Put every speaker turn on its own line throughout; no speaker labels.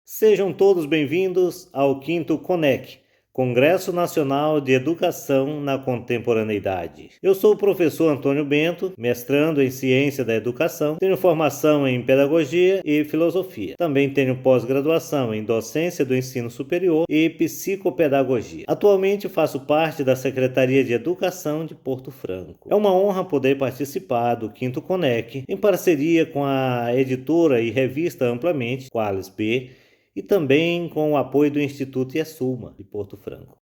Sejam todos bem-vindos ao 5º CONEC, Congresso Nacional de Educação na Contemporaneidade. Eu sou o professor Antônio Bento, mestrando em Ciência da Educação, tenho formação em Pedagogia e Filosofia. Também tenho pós-graduação em Docência do Ensino Superior e Psicopedagogia. Atualmente faço parte da Secretaria de Educação de Porto Franco. É uma honra poder participar do 5º CONEC em parceria com a editora e revista Amplamente, Qualis B, e também com o apoio do Instituto Iesuma, de Porto Franco.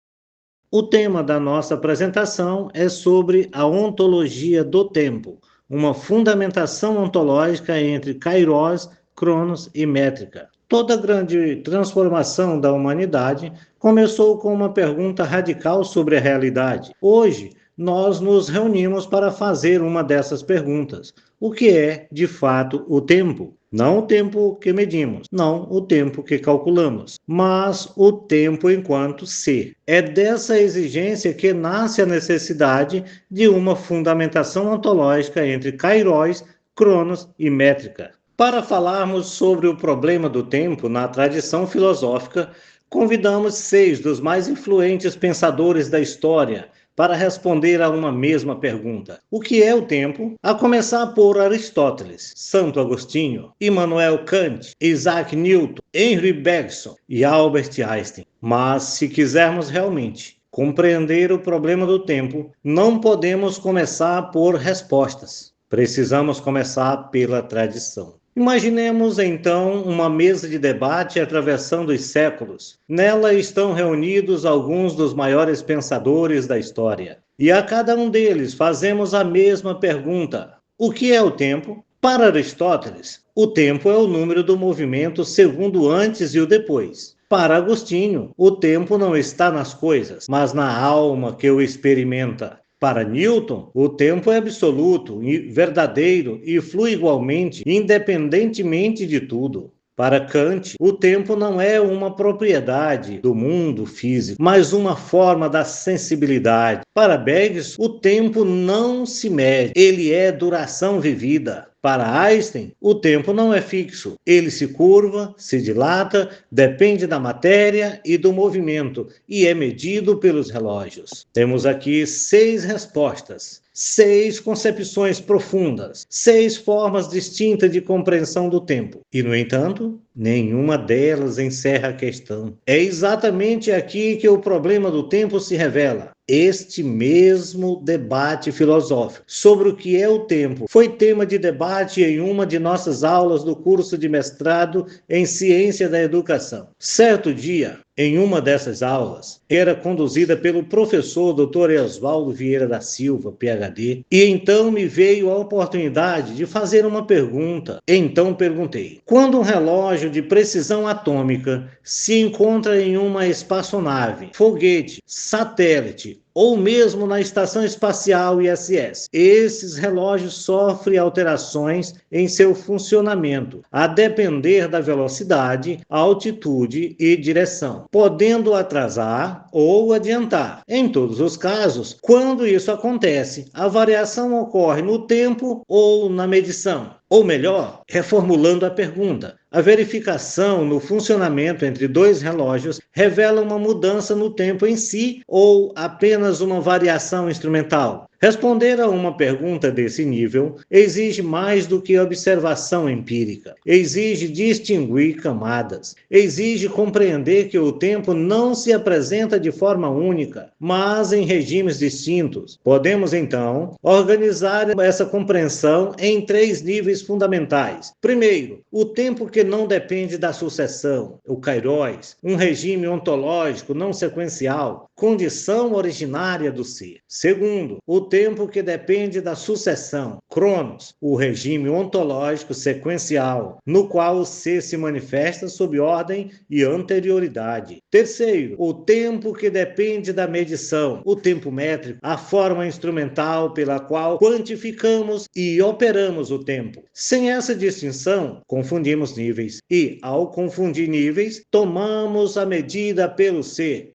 O tema da nossa apresentação é sobre a ontologia do tempo, uma fundamentação ontológica entre Kairos, Cronos e métrica. Toda grande transformação da humanidade começou com uma pergunta radical sobre a realidade. Hoje, nós nos reunimos para fazer uma dessas perguntas. O que é, de fato, o tempo? Não o tempo que medimos, não o tempo que calculamos, mas o tempo enquanto ser. É dessa exigência que nasce a necessidade de uma fundamentação ontológica entre Kairos, Cronos e métrica. Para falarmos sobre o problema do tempo na tradição filosófica, convidamos 6 dos mais influentes pensadores da história para responder a uma mesma pergunta. O que é o tempo? A começar por Aristóteles, Santo Agostinho, Immanuel Kant, Isaac Newton, Henry Bergson e Albert Einstein. Mas, se quisermos realmente compreender o problema do tempo, não podemos começar por respostas. Precisamos começar pela tradição. Imaginemos então uma mesa de debate atravessando os séculos. Nela estão reunidos alguns dos maiores pensadores da história. E a cada um deles fazemos a mesma pergunta: o que é o tempo? Para Aristóteles, o tempo é o número do movimento segundo o antes e o depois. Para Agostinho, o tempo não está nas coisas, mas na alma que o experimenta. Para Newton, o tempo é absoluto, verdadeiro e flui igualmente, independentemente de tudo. Para Kant, o tempo não é uma propriedade do mundo físico, mas uma forma da sensibilidade. Para Bergson, o tempo não se mede, ele é duração vivida. Para Einstein, o tempo não é fixo. Ele se curva, se dilata, depende da matéria e do movimento e é medido pelos relógios. Temos aqui 6 respostas, 6 concepções profundas, 6 formas distintas de compreensão do tempo. E, no entanto, nenhuma delas encerra a questão. É exatamente aqui que o problema do tempo se revela. Este mesmo debate filosófico sobre o que é o tempo foi tema de debate em uma de nossas aulas do curso de mestrado em Ciência da Educação. Certo dia, em uma dessas aulas, era conduzida pelo professor Dr. Oswaldo Vieira da Silva, PhD, e então me veio a oportunidade de fazer uma pergunta. Então perguntei: quando um relógio de precisão atômica se encontra em uma espaçonave, foguete, satélite ou mesmo na Estação Espacial ISS, esses relógios sofrem alterações em seu funcionamento, a depender da velocidade, altitude e direção, podendo atrasar ou adiantar. Em todos os casos, quando isso acontece, a variação ocorre no tempo ou na medição. Ou melhor, reformulando a pergunta, a verificação no funcionamento entre 2 relógios revela uma mudança no tempo em si ou apenas uma variação instrumental? Responder a uma pergunta desse nível exige mais do que observação empírica, exige distinguir camadas, exige compreender que o tempo não se apresenta de forma única, mas em regimes distintos. Podemos, então, organizar essa compreensão em 3 níveis fundamentais. Primeiro, o tempo que não depende da sucessão, o kairos, um regime ontológico não sequencial, condição originária do ser. Segundo, o tempo que depende da sucessão, cronos, o regime ontológico sequencial, no qual o ser se manifesta sob ordem e anterioridade. Terceiro, o tempo que depende da medição, o tempo métrico, a forma instrumental pela qual quantificamos e operamos o tempo. Sem essa distinção, confundimos níveis e, ao confundir níveis, tomamos a medida pelo ser.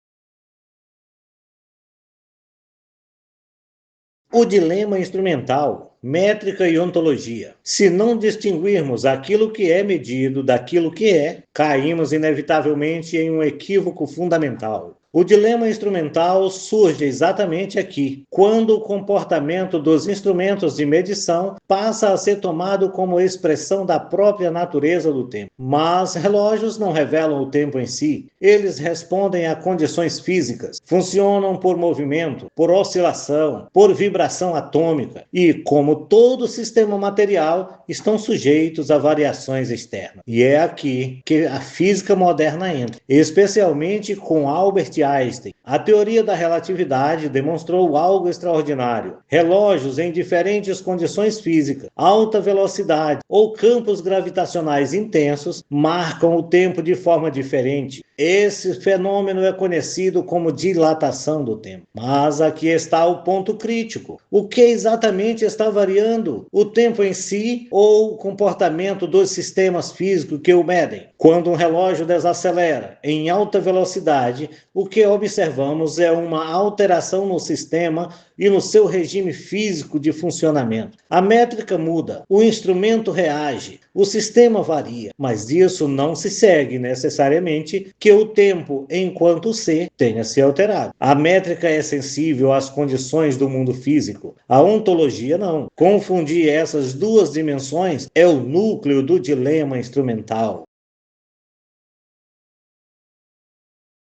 O dilema instrumental. métrica e ontologia. Se não distinguirmos aquilo que é medido daquilo que é, caímos inevitavelmente em um equívoco fundamental. O dilema instrumental surge exatamente aqui, quando o comportamento dos instrumentos de medição passa a ser tomado como expressão da própria natureza do tempo. Mas relógios não revelam o tempo em si, eles respondem a condições físicas, funcionam por movimento, por oscilação, por vibração atômica e, como todo sistema material, estão sujeitos a variações externas. E é aqui que a física moderna entra, especialmente com Albert Einstein. A teoria da relatividade demonstrou algo extraordinário. Relógios em diferentes condições físicas, alta velocidade ou campos gravitacionais intensos marcam o tempo de forma diferente. Esse fenômeno é conhecido como dilatação do tempo. Mas aqui está o ponto crítico. O que exatamente está variando? O tempo em si ou o comportamento dos sistemas físicos que o medem? Quando um relógio desacelera em alta velocidade, o que observamos é uma alteração no sistema e no seu regime físico de funcionamento. A métrica muda, o instrumento reage, o sistema varia, mas isso não se segue necessariamente que o tempo, enquanto ser, tenha se alterado. A métrica é sensível às condições do mundo físico, a ontologia não. Confundir essas duas dimensões é o núcleo do dilema instrumental.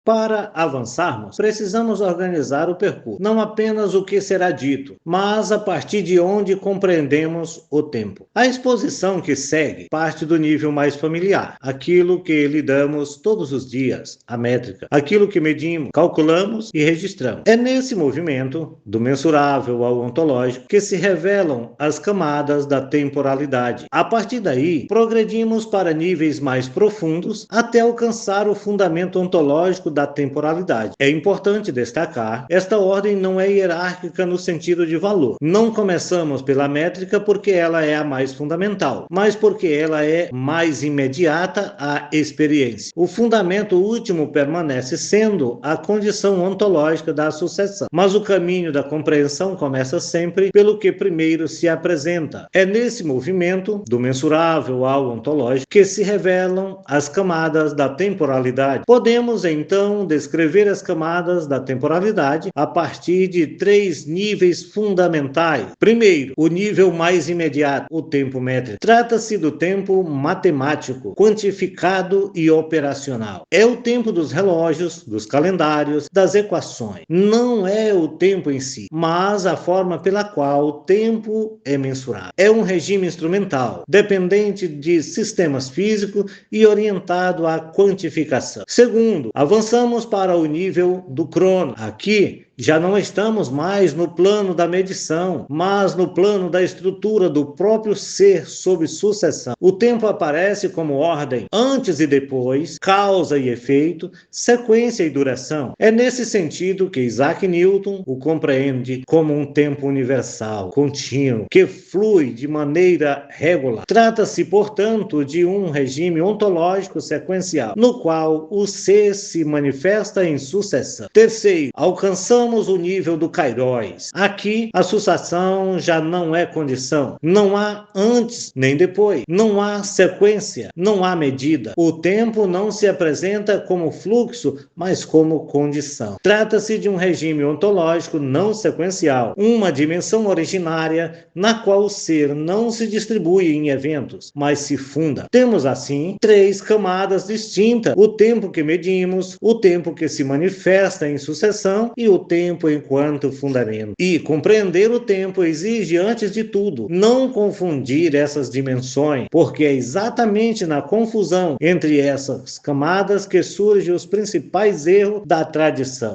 Para avançarmos, precisamos organizar o percurso, não apenas o que será dito, mas a partir de onde compreendemos o tempo. A exposição que segue parte do nível mais familiar, aquilo que lidamos todos os dias, a métrica, aquilo que medimos, calculamos e registramos. É nesse movimento, do mensurável ao ontológico, que se revelam as camadas da temporalidade. A partir daí, progredimos para níveis mais profundos até alcançar o fundamento ontológico da temporalidade. É importante destacar, esta ordem não é hierárquica no sentido de valor. Não começamos pela métrica porque ela é a mais fundamental, mas porque ela é mais imediata à experiência. O fundamento último permanece sendo a condição ontológica da sucessão, mas o caminho da compreensão começa sempre pelo que primeiro se apresenta. É nesse movimento, do mensurável ao ontológico, que se revelam as camadas da temporalidade. Podemos, então, descrever as camadas da temporalidade a partir de 3 níveis fundamentais. Primeiro, o nível mais imediato, o tempo métrico. Trata-se do tempo matemático, quantificado e operacional. É o tempo dos relógios, dos calendários, das equações. Não é o tempo em si, mas a forma pela qual o tempo é mensurado. É um regime instrumental, dependente de sistemas físicos e orientado à quantificação. Segundo, avançamos para o nível do crono. Aqui já não estamos mais no plano da medição, mas no plano da estrutura do próprio ser sob sucessão. O tempo aparece como ordem, antes e depois, causa e efeito, sequência e duração. É nesse sentido que Isaac Newton o compreende como um tempo universal, contínuo, que flui de maneira regular. Trata-se, portanto, de um regime ontológico sequencial, no qual o ser se manifesta em sucessão. Terceiro, alcançamos o nível do kairos. Aqui, a sucessão já não é condição. Não há antes nem depois. Não há sequência. Não há medida. O tempo não se apresenta como fluxo, mas como condição. Trata-se de um regime ontológico não sequencial, uma dimensão originária na qual o ser não se distribui em eventos, mas se funda. Temos, assim, 3 camadas distintas: o tempo que medimos, o tempo que se manifesta em sucessão e o tempo enquanto fundamento. E compreender o tempo exige, antes de tudo, não confundir essas dimensões, porque é exatamente na confusão entre essas camadas que surgem os principais erros da tradição.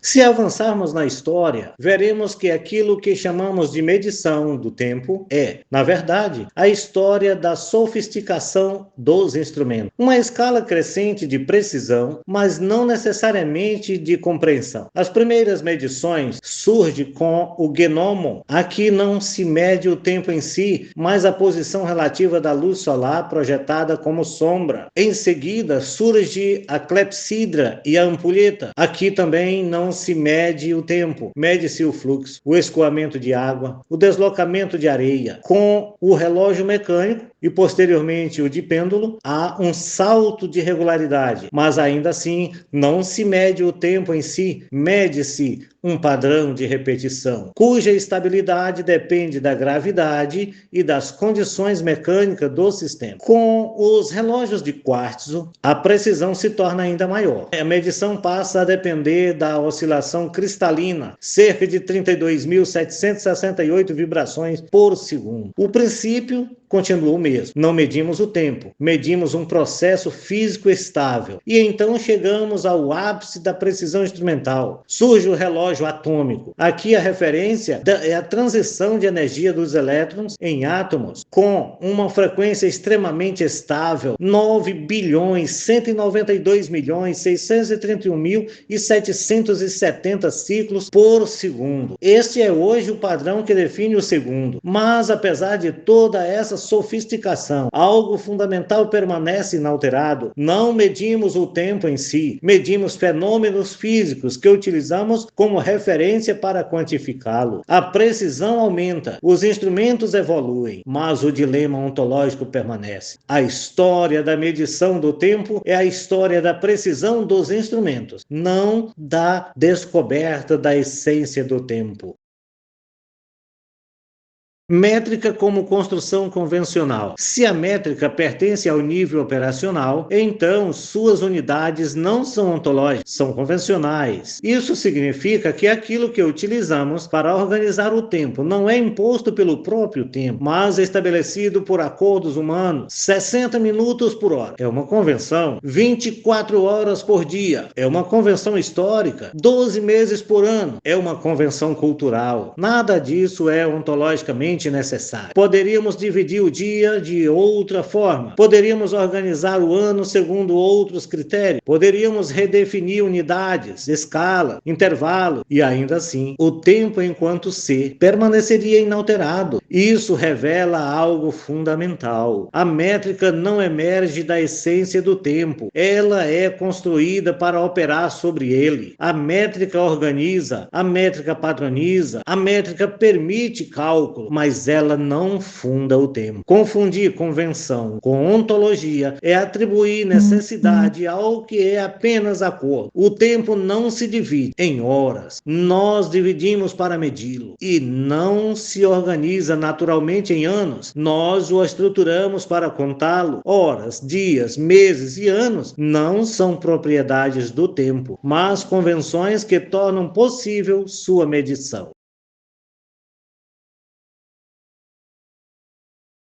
Se avançarmos na história, veremos que aquilo que chamamos de medição do tempo é, na verdade, a história da sofisticação dos instrumentos. Uma escala crescente de precisão, mas não necessariamente de compreensão. As primeiras medições surgem com o gnômon. Aqui não se mede o tempo em si, mas a posição relativa da luz solar projetada como sombra. Em seguida, surge a clepsidra e a ampulheta. Aqui também não se mede o tempo, mede-se o fluxo, o escoamento de água, o deslocamento de areia. Com o relógio mecânico e posteriormente o de pêndulo, há um salto de regularidade, mas ainda assim não se mede o tempo em si, mede-se um padrão de repetição, cuja estabilidade depende da gravidade e das condições mecânicas do sistema. Com os relógios de quartzo, a precisão se torna ainda maior. A medição passa a depender da oscilação cristalina, cerca de 32.768 vibrações por segundo. O princípio continua o mesmo. Não medimos o tempo, medimos um processo físico estável. E então chegamos ao ápice da precisão instrumental. Surge o relógio atômico. Aqui a referência é a transição de energia dos elétrons em átomos com uma frequência extremamente estável, 9.192.631.770 ciclos por segundo. Este é hoje o padrão que define o segundo. Mas apesar de toda essa sofisticação, algo fundamental permanece inalterado. Não medimos o tempo em si, medimos fenômenos físicos que utilizamos como referência para quantificá-lo. A precisão aumenta, os instrumentos evoluem, mas o dilema ontológico permanece. A história da medição do tempo é a história da precisão dos instrumentos, não da descoberta da essência do tempo. Métrica como construção convencional. Se a métrica pertence ao nível operacional, então suas unidades não são ontológicas, são convencionais. Isso significa que aquilo que utilizamos para organizar o tempo não é imposto pelo próprio tempo, mas é estabelecido por acordos humanos. 60 minutos por hora é uma convenção. 24 horas por dia é uma convenção histórica. 12 meses por ano é uma convenção cultural. Nada disso é ontologicamente necessário. Poderíamos dividir o dia de outra forma. Poderíamos organizar o ano segundo outros critérios. Poderíamos redefinir unidades, escala, intervalo e ainda assim o tempo enquanto ser permaneceria inalterado. Isso revela algo fundamental. A métrica não emerge da essência do tempo. Ela é construída para operar sobre ele. A métrica organiza, a métrica padroniza, a métrica permite cálculo, mas ela não funda o tempo. Confundir convenção com ontologia é atribuir necessidade ao que é apenas acordo. O tempo não se divide em horas. Nós dividimos para medi-lo e não se organiza naturalmente em anos. Nós o estruturamos para contá-lo. Horas, dias, meses e anos não são propriedades do tempo, mas convenções que tornam possível sua medição.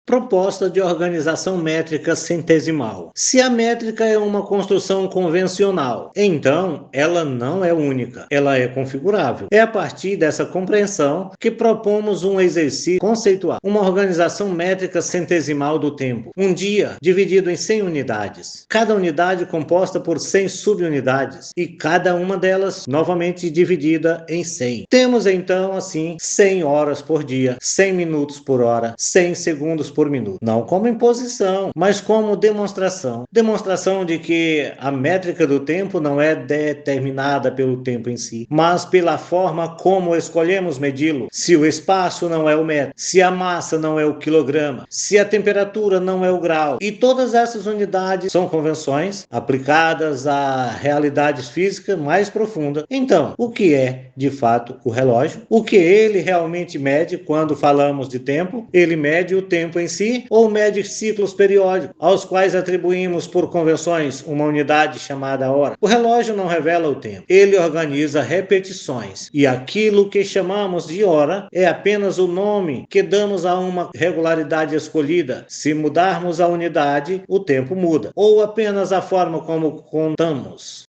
Proposta de organização métrica centesimal. Se a métrica é uma construção convencional, então ela não é única, ela é configurável. É a partir dessa compreensão que propomos um exercício conceitual, uma organização métrica centesimal do tempo. Um dia dividido em 100 unidades, cada unidade composta por 100 subunidades e cada uma delas novamente dividida em 100. Temos então assim 100 horas por dia, 100 minutos por hora, 100 segundos por minuto. Não como imposição, mas como demonstração. Demonstração de que a métrica do tempo não é determinada pelo tempo em si, mas pela forma como escolhemos medi-lo. Se o espaço não é o metro, se a massa não é o quilograma, se a temperatura não é o grau. E todas essas unidades são convenções aplicadas a realidades físicas mais profundas. Então, o que é, de fato, o relógio? O que ele realmente mede quando falamos de tempo? Ele mede o tempo em si ou mede ciclos periódicos, aos quais atribuímos por convenções uma unidade chamada hora. O relógio não revela o tempo, ele organiza repetições, e aquilo que chamamos de hora é apenas o nome que damos a uma regularidade escolhida. Se mudarmos a unidade, o tempo muda, ou apenas a forma como contamos.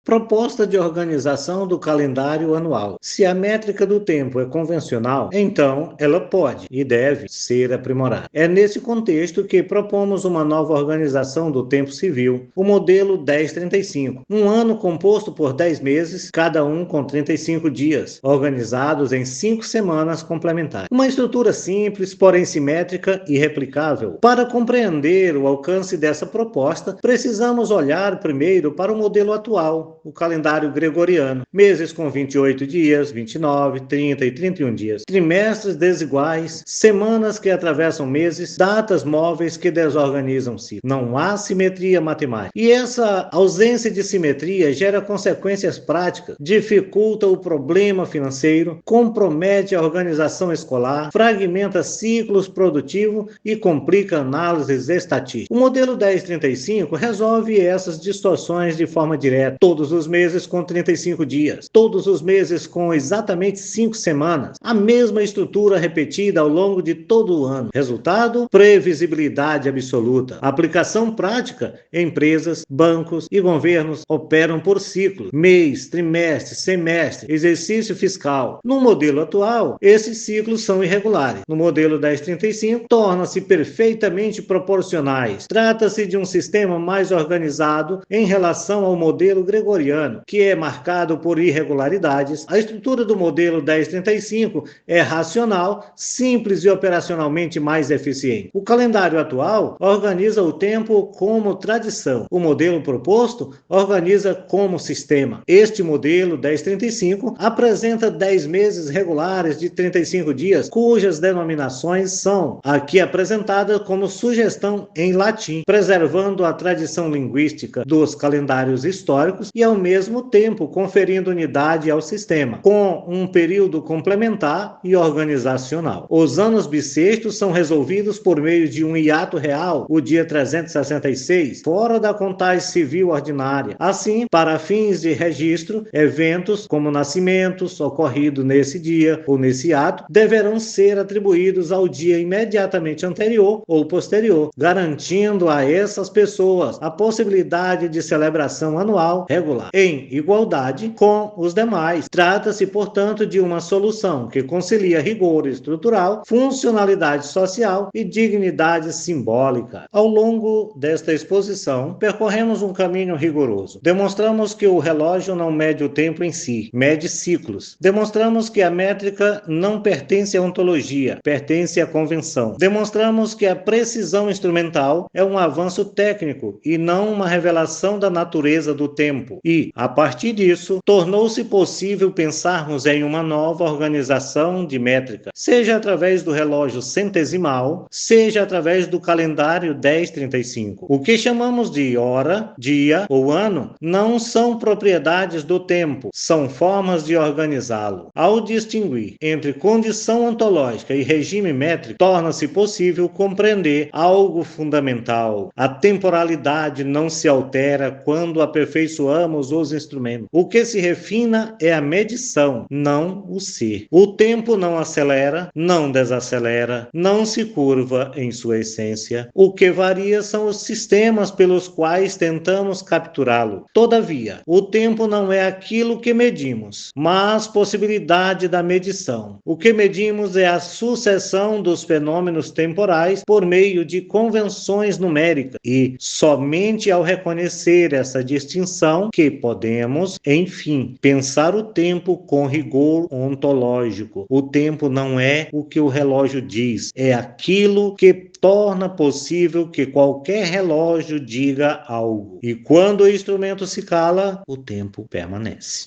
Proposta de organização do calendário anual. Se a métrica do tempo é convencional, então ela pode e deve ser aprimorada. É nesse contexto que propomos uma nova organização do tempo civil, o modelo 1035, um ano composto por 10 meses, cada um com 35 dias, organizados em 5 semanas complementares. Uma estrutura simples, porém simétrica e replicável. Para compreender o alcance dessa proposta, precisamos olhar primeiro para o modelo atual, o calendário gregoriano. Meses com 28 dias, 29, 30 e 31 dias. Trimestres desiguais, semanas que atravessam meses, datas móveis que desorganizam ciclos. Não há simetria matemática. E essa ausência de simetria gera consequências práticas, dificulta o problema financeiro, compromete a organização escolar, fragmenta ciclos produtivos e complica análises estatísticas. O modelo 1035 resolve essas distorções de forma direta. Todos os meses com 35 dias, todos os meses com exatamente 5 semanas, a mesma estrutura repetida ao longo de todo o ano. Resultado: previsibilidade absoluta. Aplicação prática: empresas, bancos e governos operam por ciclos, mês, trimestre, semestre, exercício fiscal. No modelo atual, esses ciclos são irregulares. No modelo 1035, tornam-se perfeitamente proporcionais. Trata-se de um sistema mais organizado em relação ao modelo gregoriano, que é marcado por irregularidades. A estrutura do modelo 1035 é racional, simples e operacionalmente mais eficiente. O calendário atual organiza o tempo como tradição. O modelo proposto organiza como sistema. Este modelo 1035 apresenta 10 meses regulares de 35 dias, cujas denominações são aqui apresentadas como sugestão em latim, preservando a tradição linguística dos calendários históricos e, ao mesmo tempo, conferindo unidade ao sistema, com um período complementar e organizacional. Os anos bissextos são resolvidos por meio de um hiato real, o dia 366, fora da contagem civil ordinária. Assim, para fins de registro, eventos como nascimentos ocorridos nesse dia ou nesse ato deverão ser atribuídos ao dia imediatamente anterior ou posterior, garantindo a essas pessoas a possibilidade de celebração anual regular, em igualdade com os demais. Trata-se, portanto, de uma solução que concilia rigor estrutural, funcionalidade social e dignidade simbólica. Ao longo desta exposição, percorremos um caminho rigoroso. Demonstramos que o relógio não mede o tempo em si, mede ciclos. Demonstramos que a métrica não pertence à ontologia, pertence à convenção. Demonstramos que a precisão instrumental é um avanço técnico e não uma revelação da natureza do tempo. E, a partir disso, tornou-se possível pensarmos em uma nova organização de métrica, seja através do relógio centesimal, seja através do calendário 1035. O que chamamos de hora, dia ou ano não são propriedades do tempo, são formas de organizá-lo. Ao distinguir entre condição ontológica e regime métrico, torna-se possível compreender algo fundamental. A temporalidade não se altera quando aperfeiçoamos os instrumentos. O que se refina é a medição, não o ser. O tempo não acelera, não desacelera, não se curva em sua essência. O que varia são os sistemas pelos quais tentamos capturá-lo. Todavia, o tempo não é aquilo que medimos, mas possibilidade da medição. O que medimos é a sucessão dos fenômenos temporais por meio de convenções numéricas e somente ao reconhecer essa distinção que podemos, enfim, pensar o tempo com rigor ontológico. O tempo não é o que o relógio diz, é aquilo que torna possível que qualquer relógio diga algo. E quando o instrumento se cala, o tempo permanece.